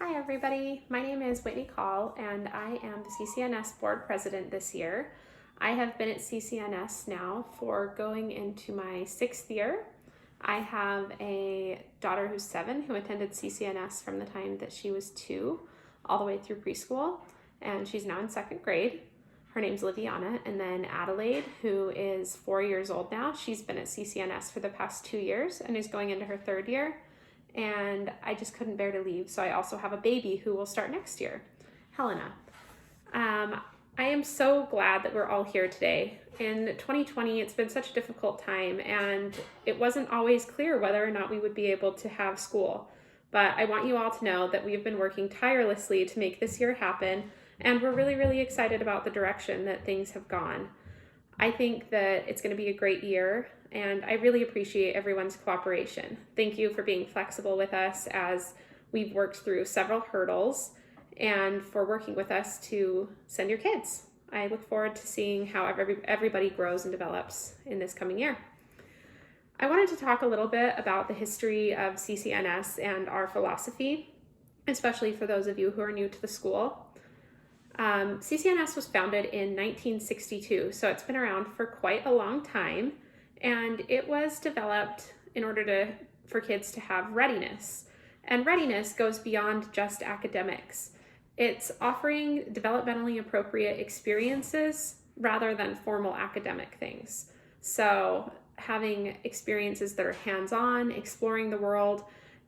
Hi everybody, my name is Whitney Call and I am the CCNS board president this year. I have been at CCNS now for going into my 6th year. I have a daughter who's 7 who attended CCNS from the time that she was 2 all the way through preschool, and she's now in 2nd grade. Her name's Liviana, and then Adelaide, who is 4 years old now. She's been at CCNS for the past 2 years and is going into her 3rd year. And I just couldn't bear to leave. So I also have a baby who will start next year, Helena. I am so glad that we're all here today. In 2020, it's been such a difficult time, and it wasn't always clear whether or not we would be able to have school. But I want you all to know that we've been working tirelessly to make this year happen, and we're really, really excited about the direction that things have gone. I think that it's going to be a great year, and I really appreciate everyone's cooperation. Thank you for being flexible with us as we've worked through several hurdles and for working with us to send your kids. I look forward to seeing how everybody grows and develops in this coming year. I wanted to talk a little bit about the history of CCNS and our philosophy, especially for those of you who are new to the school. CCNS was founded in 1962, so it's been around for quite a long time, and it was developed in order for kids to have readiness. And readiness goes beyond just academics. It's offering developmentally appropriate experiences rather than formal academic things. So having experiences that are hands-on, exploring the world,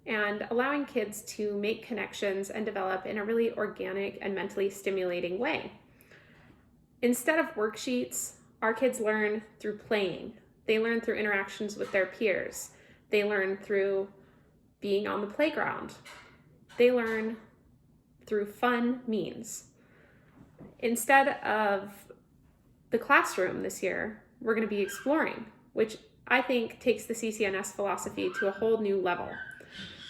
and allowing kids to make connections and develop in a really organic and mentally stimulating way. Instead of worksheets, our kids learn through playing. They learn through interactions with their peers. They learn through being on the playground. They learn through fun means. Instead of the classroom this year, we're going to be exploring, which I think takes the CCNS philosophy to a whole new level.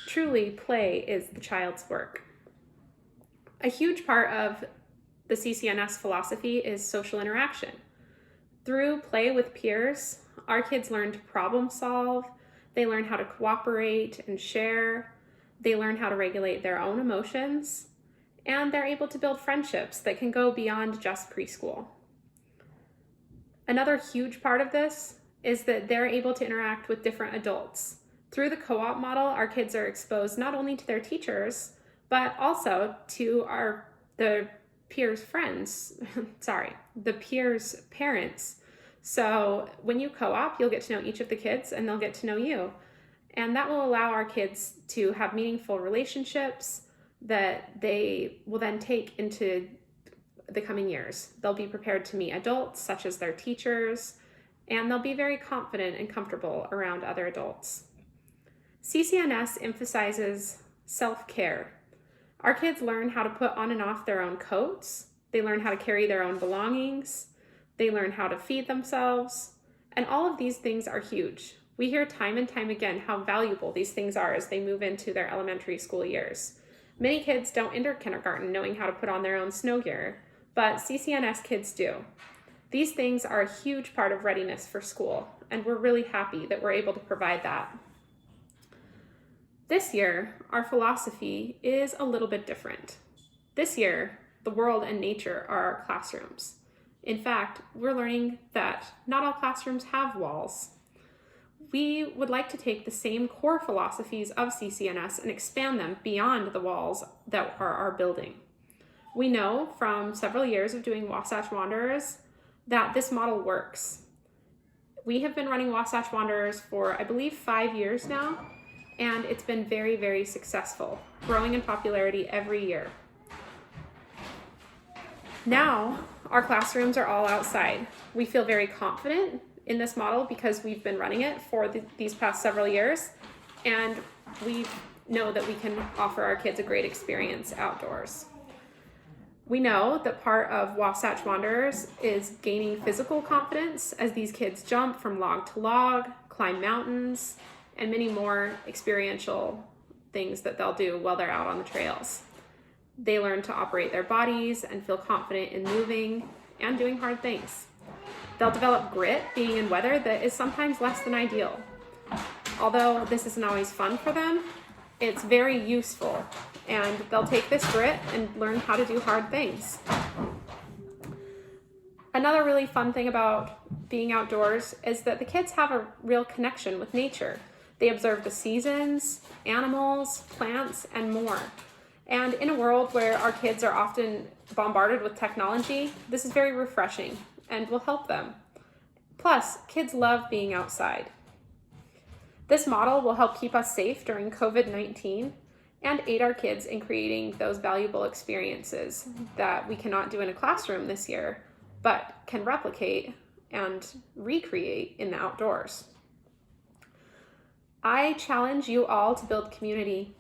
Truly, play is the child's work. A huge part of the CCNS philosophy is social interaction. Through play with peers, our kids learn to problem solve, they learn how to cooperate and share, they learn how to regulate their own emotions, and they're able to build friendships that can go beyond just preschool. Another huge part of this is that they're able to interact with different adults. Through the co-op model, our kids are exposed not only to their teachers, but also to the peers' friends, the peers' parents. So when you co-op, you'll get to know each of the kids and they'll get to know you. And that will allow our kids to have meaningful relationships that they will then take into the coming years. They'll be prepared to meet adults, such as their teachers, and they'll be very confident and comfortable around other adults. CCNS emphasizes self-care. Our kids learn how to put on and off their own coats. They learn how to carry their own belongings. They learn how to feed themselves. And all of these things are huge. We hear time and time again how valuable these things are as they move into their elementary school years. Many kids don't enter kindergarten knowing how to put on their own snow gear, but CCNS kids do. These things are a huge part of readiness for school, and we're really happy that we're able to provide that. This year, our philosophy is a little bit different. This year, the world and nature are our classrooms. In fact, we're learning that not all classrooms have walls. We would like to take the same core philosophies of CCNS and expand them beyond the walls that are our building. We know from several years of doing Wasatch Wanderers that this model works. We have been running Wasatch Wanderers for, I believe, 5 years now, and it's been very, very successful, growing in popularity every year. Now, our classrooms are all outside. We feel very confident in this model because we've been running it for these past several years, and we know that we can offer our kids a great experience outdoors. We know that part of Wasatch Wanderers is gaining physical confidence as these kids jump from log to log, climb mountains, and many more experiential things that they'll do while they're out on the trails. They learn to operate their bodies and feel confident in moving and doing hard things. They'll develop grit being in weather that is sometimes less than ideal. Although this isn't always fun for them, It's very useful, and they'll take this grit and learn how to do hard things. Another really fun thing about being outdoors is that the kids have a real connection with nature. They observe the seasons, animals, plants, and more. And in a world where our kids are often bombarded with technology, this is very refreshing and will help them. Plus, kids love being outside. This model will help keep us safe during COVID-19 and aid our kids in creating those valuable experiences that we cannot do in a classroom this year, but can replicate and recreate in the outdoors. I challenge you all to build community.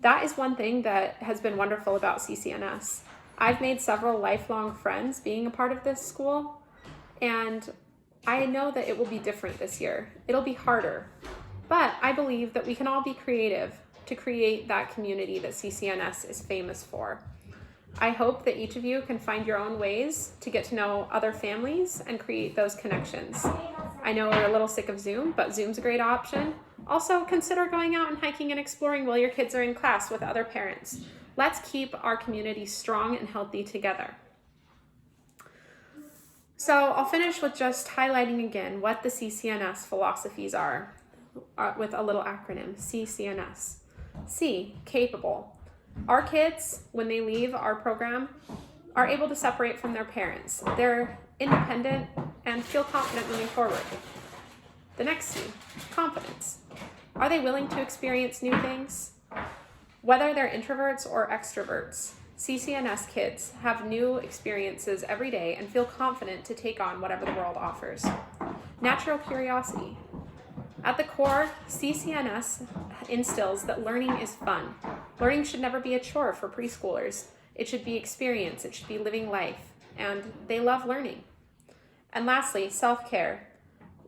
That is one thing that has been wonderful about CCNS. I've made several lifelong friends being a part of this school, and I know that it will be different this year. It'll be harder, but I believe that we can all be creative to create that community that CCNS is famous for. I hope that each of you can find your own ways to get to know other families and create those connections. I know we're a little sick of Zoom, but Zoom's a great option. Also, consider going out and hiking and exploring while your kids are in class with other parents. Let's keep our community strong and healthy together. So I'll finish with just highlighting again what the CCNS philosophies are with a little acronym, CCNS. C, capable. Our kids, when they leave our program, are able to separate from their parents. They're independent and feel confident moving forward. The next C, confidence. Are they willing to experience new things? Whether they're introverts or extroverts, CCNS kids have new experiences every day and feel confident to take on whatever the world offers. Natural curiosity. At the core, CCNS instills that learning is fun. Learning should never be a chore for preschoolers. It should be experience, it should be living life, and they love learning. And lastly, self-care.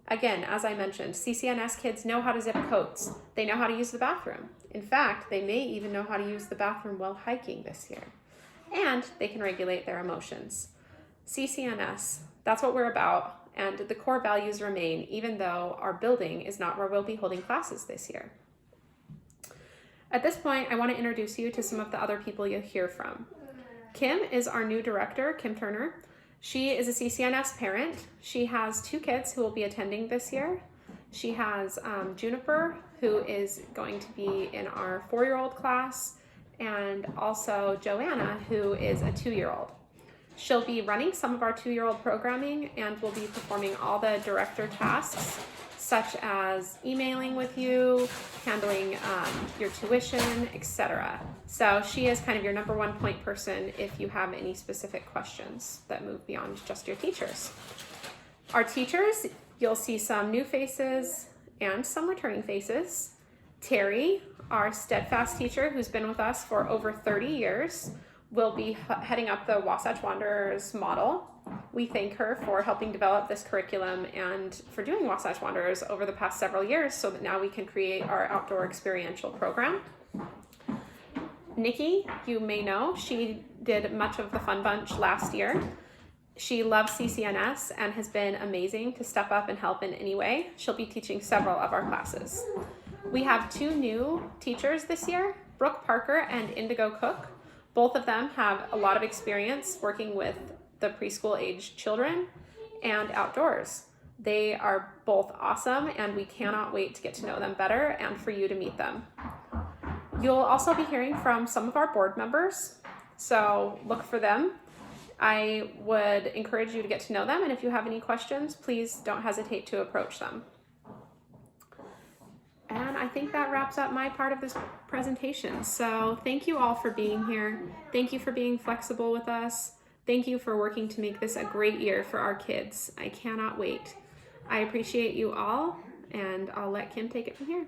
Again, as I mentioned, CCNS kids know how to zip coats. They know how to use the bathroom. In fact, they may even know how to use the bathroom while hiking this year. And they can regulate their emotions. CCNS, that's what we're about. And the core values remain, even though our building is not where we'll be holding classes this year. At this point, I want to introduce you to some of the other people you'll hear from. Kim is our new director, Kim Turner. She is a CCNS parent. She has 2 kids who will be attending this year. She has Juniper, who is going to be in our 4-year-old class, and also Joanna, who is a 2-year-old. She'll be running some of our 2-year-old programming and will be performing all the director tasks, such as emailing with you, handling your tuition, etc. So she is kind of your number 1 point person if you have any specific questions that move beyond just your teachers. Our teachers, you'll see some new faces and some returning faces. Terry, our steadfast teacher who's been with us for over 30 years, will be heading up the Wasatch Wanderers model. We thank her for helping develop this curriculum and for doing Wasatch Wanderers over the past several years so that now we can create our outdoor experiential program. Nikki, you may know, she did much of the Fun Bunch last year. She loves CCNS and has been amazing to step up and help in any way. She'll be teaching several of our classes. We have 2 new teachers this year, Brooke Parker and Indigo Cook. Both of them have a lot of experience working with the preschool age children and outdoors. They are both awesome and we cannot wait to get to know them better and for you to meet them. You'll also be hearing from some of our board members, so look for them. I would encourage you to get to know them, and if you have any questions, please don't hesitate to approach them. And I think that wraps up my part of this presentation. So thank you all for being here. Thank you for being flexible with us. Thank you for working to make this a great year for our kids. I cannot wait. I appreciate you all, and I'll let Kim take it from here.